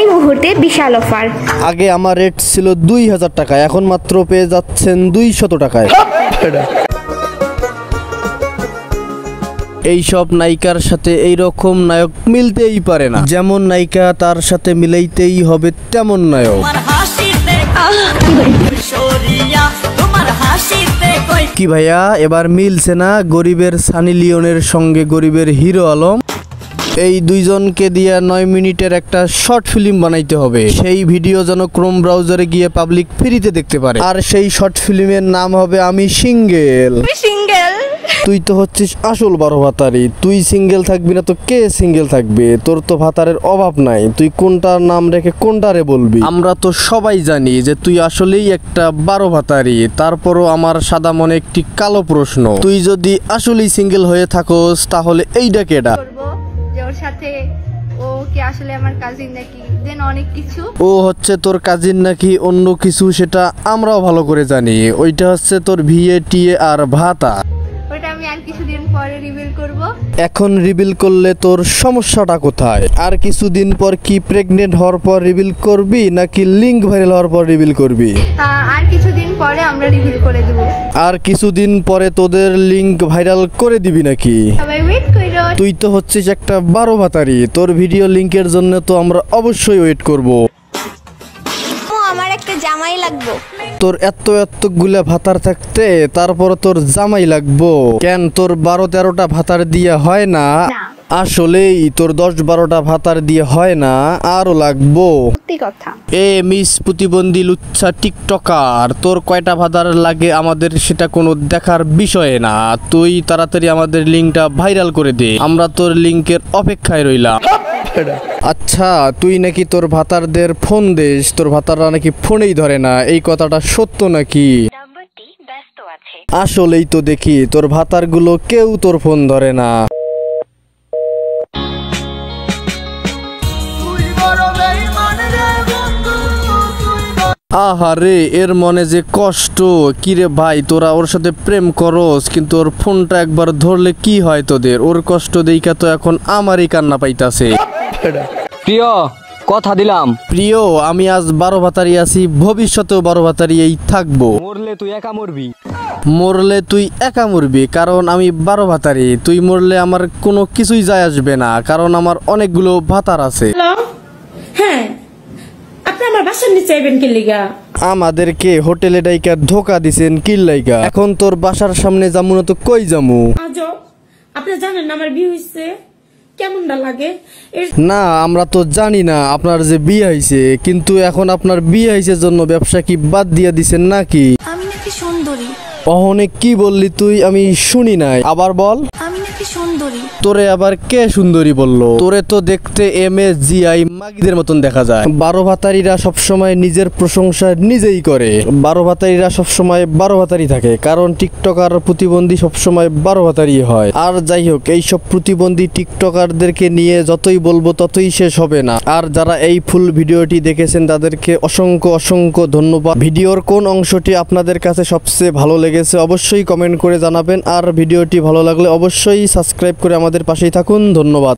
এই মুহূর্তে বিশাল অফার। আগে আমার রেট ছিল 2000 টাকা, এখন মাত্র পেয়ে যাচ্ছেন 200 টাকায়। এই সব নায়িকার সাথে এই রকম নায়ক মিলতেই পারে না, যেমন নায়িকা তার সাথে মিলাইতেই হবে তেমন নায়ক। কি ভাইয়া এবার মিলছে না গরিবের সানি লিওনের সঙ্গে গরিবের হিরো আলম? এই দুইজনকে দিয়ে 9 মিনিটের একটা শর্ট ফিল্ম বানাইতে হবে, সেই ভিডিও যেন ক্রোম ব্রাউজারে গিয়ে পাবলিক ফ্রিতে দেখতে পারে। আর সেই শর্ট ফিল্মের নাম হবে আমি সিঙ্গেল। তুই তো হচ্ছিস আসল বড় ভাতারি, তুই সিঙ্গেল থাকবি না তো কে সিঙ্গেল থাকবে? তোর তো ভাতারের অভাব নাই, তুই কোনটার নাম রেখে কোনটারে বলবি? আমরা তো সবাই জানি যে তুই আসলেই একটা 12 ভাতারি, তারপরও আমার সাদা মনে একটি কালো প্রশ্ন, তুই যদি আসলেই সিঙ্গেল হয়ে থাকোস তাহলে এইটা কেডা? ওর সাথে ও কি আসলে আমার কাজিন নাকি দেন অনেক কিছু? ও হচ্ছে তোর কাজিন নাকি অন্য কিছু সেটা আমরাও ভালো করে জানি, ওইটা হচ্ছে তোর ভিএ টিএ আর ভাতা। ওটা আমি আর কিছুদিন পরে রিভিল করব। এখন রিভিল করলে তোর সমস্যাটা কোথায়? আর কিছুদিন পর কি প্রেগনেন্ট হওয়ার পর রিভিল করবি নাকি লিঙ্ক ভাইরাল হওয়ার পর রিভিল করবি? আর কিছুদিন পরে আমরা রিভিল করে দেব। আর কিছুদিন পরে তোদের লিঙ্ক ভাইরাল করে দিবি নাকি? সবাই ওয়েট করো। তুই তো হচ্ছিস একটা 12 ভাতারি, তোর ভিডিও লিঙ্কের জন্য তো আমরা অবশ্যই ওয়েট করব। আমার একটা জামাই লাগবে। তোর এতগুলা ভাতার থাকতে তারপর তোর জামাই লাগবো কেন? তোর 12-13টা ভাতার দিয়ে হয় না? আসলেই তোর 10-12টা ভাতার দিয়ে হয় না, আরো লাগবো। কথা এ মিস প্রতিবন্ধী লুচ্ছা টিকটকার, তোর কয়টা ভাতার লাগে আমাদের সেটা কোনো দেখার বিষয় না, তুই তাড়াতাড়ি আমাদের লিঙ্কটা ভাইরাল করে দে, আমরা তোর লিঙ্কের অপেক্ষায় রইলাম। আচ্ছা তুই নাকি তোর ভাতারদের ফোন দেস, তোর ভাতাররা নাকি ফোনেই ধরে না, এই কথাটা সত্য নাকি? আসলেই তো দেখি তোর ভাতারগুলো কেউ তোর ফোন ধরে না। আহারে এর মনে যে কষ্ট, কিরে ভাই তোরা ওর সাথে প্রেম করস কিন্তু ওর ফোনটা একবার ধরলে কি হয় তোদের? ওর কষ্ট দেইখা তো এখন আমারই কান্না পাইতাছে। প্রিয় কথা দিলাম, প্রিয় আমি আজ 12 ভাতারি আছি, ভবিষ্যতেও 12 ভাতারি এই থাকবো। মরলে তুই একা মরবি। মরলে তুই একা মরবি, কারণ আমি 12 ভাতারি। তুই মরলে আমার কোনো কিছুই যায় আসবে না, কারণ আমার অনেকগুলো ভাতার আছে। হ্যাঁ আপনি আমার বাসার নিচে আইবেন কি লিগা? আমাদেরকে হোটেলে ডাইকা ধোকা দিছেন কি লাইগা? এখন তোর বাসার সামনে যামু না তো কই যামু? আজও আপনি জানেন না আমার বিয়ে হইছে, কেমনটা লাগে? না আমরা তো জানি না আপনার যে বিয়ে হয়েছে, কিন্তু এখন আপনার বিয়ে হয়েছে জন্য ব্যবসা কি বাদ দিয়ে দিছেন নাকি? আমি নাকি সুন্দরী? অনেক কি বললি তুই? আমি শুনি নাই, আবার বল। আমি নাকি সুন্দরী? তোরে আবার কে সুন্দরী বললো? তোরে তো দেখতে MSGI মাগিদের মতন দেখা যায়। 12 ভাতারিরা সবসময় নিজের প্রশংসা নিজেই করে, 12 ভাতারিরা সবসময় 12 ভাতারি থাকে, কারণ টিকটকার প্রতিবন্ধী সবসময় 12 ভাতারি হয়। আর যাই হোক এইসব প্রতিবন্ধী টিকটকারদেরকে নিয়ে যতই বলবো ততই শেষ হবে না। আর যারা এই ফুল ভিডিওটি দেখেছেন তাদেরকে অসংখ্য ধন্যবাদ। ভিডিওর কোন অংশটি আপনাদের কাছে সবচেয়ে ভালো লেগেছে অবশ্যই কমেন্ট করে জানাবেন, আর ভিডিওটি ভালো লাগলে অবশ্যই সাবস্ক্রাইব করে আমাদের পাশেই থাকুন। ধন্যবাদ।